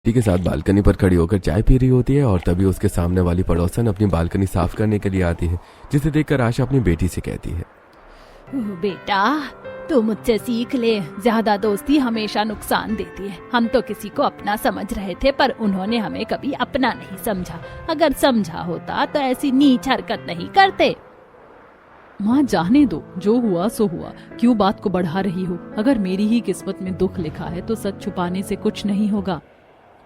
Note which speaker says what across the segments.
Speaker 1: के साथ बालकनी पर खड़ी होकर चाय पी रही होती है और तभी उसके सामने वाली पड़ोसन अपनी बालकनी साफ करने के लिए आती है, जिसे देखकर आशा अपनी बेटी से कहती है,
Speaker 2: बेटा तू मुझसे सीख ले, ज्यादा दोस्ती हमेशा नुकसान देती है। हम तो किसी को अपना समझ रहे थे पर उन्होंने हमें कभी अपना नहीं समझा। अगर समझा होता तो ऐसी नीच हरकत नहीं करते।
Speaker 3: माँ जाने दो, जो हुआ सो हुआ, क्यों बात को बढ़ा रही हो। अगर मेरी ही किस्मत में दुख लिखा है तो सच छुपाने से कुछ नहीं होगा।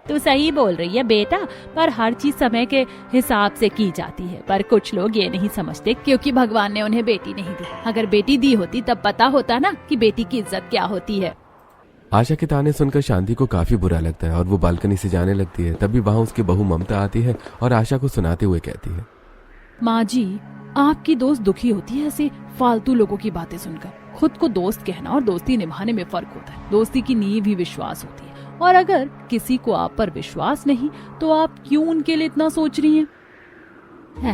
Speaker 2: तू सही बोल रही है बेटा, पर हर चीज समय के हिसाब से की जाती है। पर कुछ लोग ये नहीं समझते क्योंकि भगवान ने उन्हें बेटी नहीं दी। अगर बेटी दी होती तब पता होता ना कि बेटी की इज्जत क्या होती है।
Speaker 1: आशा के ताने सुनकर शांति को काफी बुरा लगता है और वो बालकनी से जाने लगती है। तभी वहाँ उसकी बहू ममता आती है और आशा को सुनाते हुए कहती है,
Speaker 3: माँ जी, आपकी दोस्त दुखी होती है ऐसे फालतू लोगों की बातें सुनकर। खुद को दोस्त कहना और दोस्ती निभाने में फर्क होता है। दोस्ती की नींव ही विश्वास होती है, और अगर किसी को आप पर विश्वास नहीं तो आप क्यों उनके लिए इतना सोच रही हैं?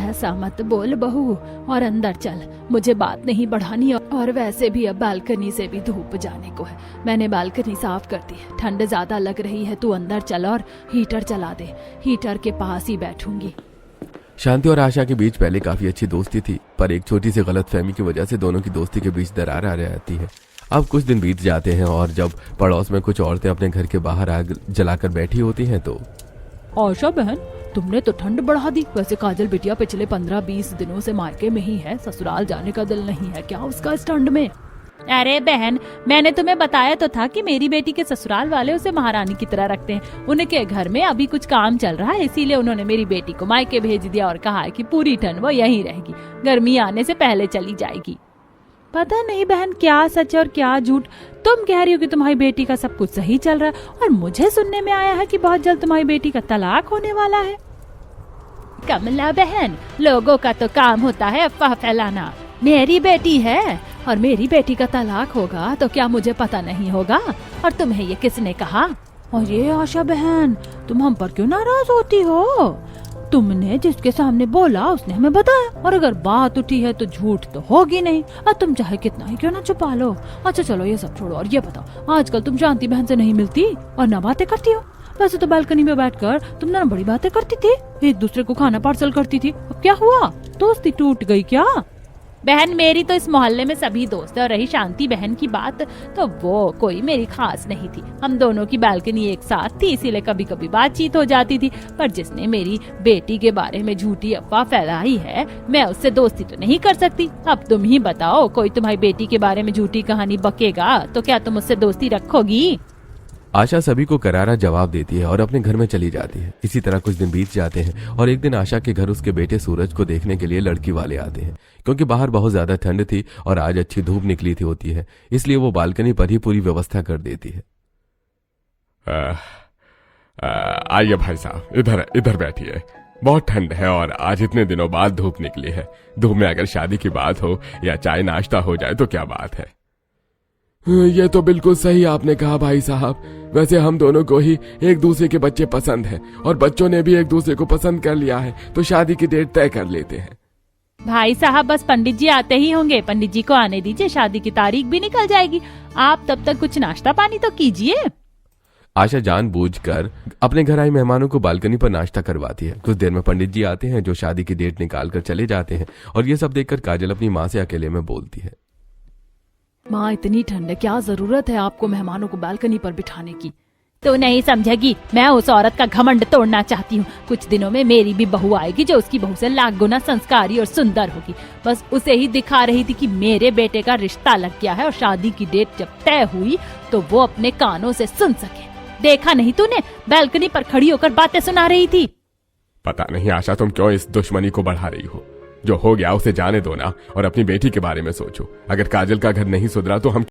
Speaker 2: ऐसा मत बोल बहू, और अंदर चल, मुझे बात नहीं बढ़ानी। और वैसे भी अब बालकनी से भी धूप जाने को है। मैंने बालकनी साफ कर दी है। ठंड ज्यादा लग रही है, तू अंदर चल और हीटर चला दे। हीटर के पास ही बैठूंगी।
Speaker 1: शांति और आशा के बीच पहले काफी अच्छी दोस्ती थी, पर एक छोटी सी गलतफहमी की वजह से दोनों की दोस्ती के बीच दरार आ जाती है। अब कुछ दिन बीत जाते हैं और जब पड़ोस में कुछ औरतें अपने घर के बाहर आग जलाकर बैठी होती हैं तो
Speaker 3: आशा बहन, तुमने तो ठंड बढ़ा दी। वैसे काजल बिटिया पिछले 15-20 दिनों से मायके में ही है। ससुराल जाने का दिल नहीं है क्या उसका इस ठंड में?
Speaker 2: अरे बहन, मैंने तुम्हें बताया तो था कि मेरी बेटी के ससुराल वाले उसे महारानी की तरह रखते हैं। उनके घर में अभी कुछ काम चल रहा है, इसीलिए उन्होंने मेरी बेटी को मायके भेज दिया और कहा है कि पूरी ठंड वो यहीं रहेगी, गर्मी आने से पहले चली जाएगी। पता नहीं बहन क्या सच और क्या झूठ। तुम कह रही हो कि तुम्हारी बेटी का सब कुछ सही चल रहा है, और मुझे सुनने में आया है कि बहुत जल्द तुम्हारी बेटी का तलाक होने वाला है। कमला बहन, लोगों का तो काम होता है अफवाह फैलाना। मेरी बेटी है और मेरी बेटी का तलाक होगा तो क्या मुझे पता नहीं होगा? और तुम्हें ये किसने कहा?
Speaker 3: और ये आशा बहन, तुम हम पर क्यों नाराज होती हो? तुमने जिसके सामने बोला उसने हमें बताया, और अगर बात उठी है तो झूठ तो होगी नहीं। और तुम चाहे कितना ही क्यों ना छुपा लो। अच्छा चलो ये सब छोड़ो और ये बताओ, आजकल तुम शांति बहन से नहीं मिलती और ना बातें करती हो। वैसे तो बालकनी में बैठकर तुम ना बड़ी बातें करती थी, एक दूसरे को खाना पार्सल करती थी। अब क्या हुआ? दोस्ती टूट गई क्या?
Speaker 2: बहन, मेरी तो इस मोहल्ले में सभी दोस्त है, और रही शांति बहन की बात तो वो कोई मेरी खास नहीं थी। हम दोनों की बालकनी एक साथ थी, इसीलिए कभी कभी बातचीत हो जाती थी। पर जिसने मेरी बेटी के बारे में झूठी अफवाह फैलाई है, मैं उससे दोस्ती तो नहीं कर सकती। अब तुम ही बताओ, कोई तुम्हारी बेटी के बारे में झूठी कहानी बकेगा तो क्या तुम उससे दोस्ती रखोगी?
Speaker 1: आशा सभी को करारा जवाब देती है और अपने घर में चली जाती है। इसी तरह कुछ दिन बीत जाते हैं और एक दिन आशा के घर उसके बेटे सूरज को देखने के लिए लड़की वाले आते हैं। क्योंकि बाहर बहुत ज्यादा ठंड थी और आज अच्छी धूप निकली थी होती है, इसलिए वो बालकनी पर ही पूरी व्यवस्था कर देती है।
Speaker 4: आइए भाई साहब, इधर इधर बैठिए। बहुत ठंड है और आज इतने दिनों बाद धूप निकली है। धूप में अगर शादी की बात हो या चाय नाश्ता हो जाए तो क्या बात है।
Speaker 5: ये तो बिल्कुल सही आपने कहा भाई साहब। वैसे हम दोनों को ही एक दूसरे के बच्चे पसंद हैं और बच्चों ने भी एक दूसरे को पसंद कर लिया है, तो शादी की डेट तय कर लेते हैं।
Speaker 2: भाई साहब, बस पंडित जी आते ही होंगे, पंडित जी को आने दीजिए, शादी की तारीख भी निकल जाएगी। आप तब तक कुछ नाश्ता पानी तो कीजिए।
Speaker 1: आशा जानबूझकर अपने घर आए मेहमानों को बालकनी पर नाश्ता करवाती है। कुछ देर में पंडित जी आते हैं जो शादी की डेट निकाल कर चले जाते हैं, और ये सब देखकर काजल अपनी माँ से अकेले में बोलती है,
Speaker 3: माँ इतनी ठंड है, क्या जरूरत है आपको मेहमानों को बालकनी पर बिठाने की?
Speaker 2: तो नहीं समझेगी, मैं उस औरत का घमंड तोड़ना चाहती हूँ। कुछ दिनों में मेरी भी बहू आएगी जो उसकी बहू से लाख गुना संस्कारी और सुंदर होगी। बस उसे ही दिखा रही थी कि मेरे बेटे का रिश्ता लग गया है, और शादी की डेट जब तय हुई तो वो अपने कानों से सुन सके। देखा नहीं तूने, बालकनी पर खड़ी होकर बातें सुना रही थी।
Speaker 4: पता नहीं आशा, तुम क्यों इस दुश्मनी को बढ़ा रही हो। जो हो गया उसे जाने दो ना, और अपनी बेटी के बारे में सोचो। अगर काजल का घर नहीं सुधरा तो हम